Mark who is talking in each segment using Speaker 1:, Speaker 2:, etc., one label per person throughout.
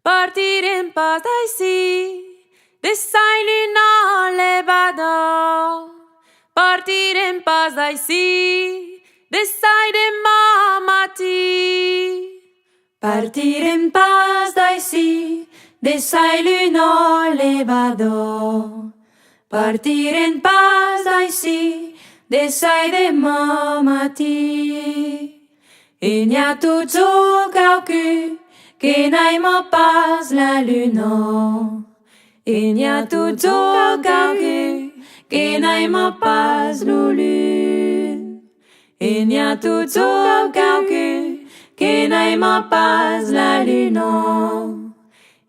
Speaker 1: Partirem pas d'ací, desaillinant l'ebador. Partirem pas d'ací, desai demà matí.
Speaker 2: Partirem pas d'ací, desaillinant l'ebador. Partirem pas d'ací, desai demà matí. Il n'y a toujours quelqu'un qui n'aime pas la lune. Il n'y a toujours quelqu'un qui n'aime pas la lune. Il n'y a toujours quelqu'un qui n'aime pas la lune.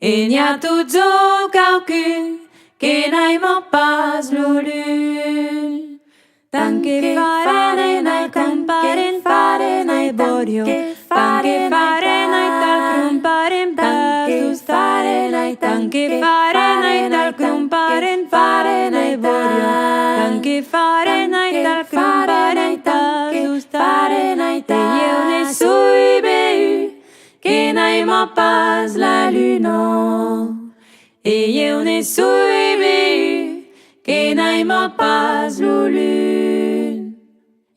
Speaker 2: Il n'y a toujours quelqu'un qui n'aime pas la lune. Tanke farenai comparen farenai borio. Tanke farenai tal comparen pasus farenai. Tanke farenai tal comparen farenai borio. Tanke farenai tal comparen pasus farenai. Eu ne suis beu que n'aime pas la lune. Et eu ne suis beu que n'aime pas la lune.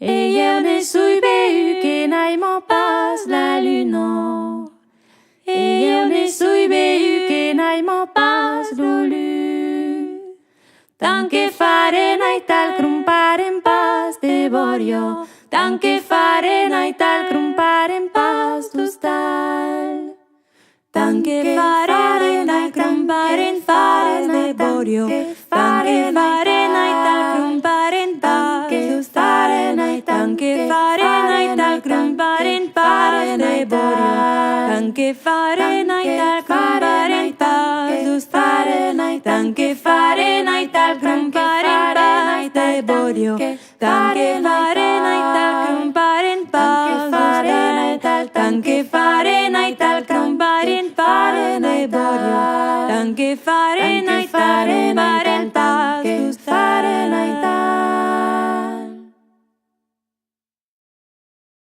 Speaker 2: Et eu ne suis beu que n'aime pas la lune. Et eu ne suis beu que n'aime pas la lune. Tanke farenai tal comparen pas de borio. Tanke farenai tal comparen pas tustal. Tanke farenai comparen farenai borio. Tanke farenai tal comparen pas tustal. Tanke farenai tal comparen farenai borio. Tanke farenai tal comparen pas tustal. Tanke farenai tal comparen farenai borio. Tanke farenai tal comparen pas tustal. Tanke farenai tal comparen farenai borio. Tanke farenai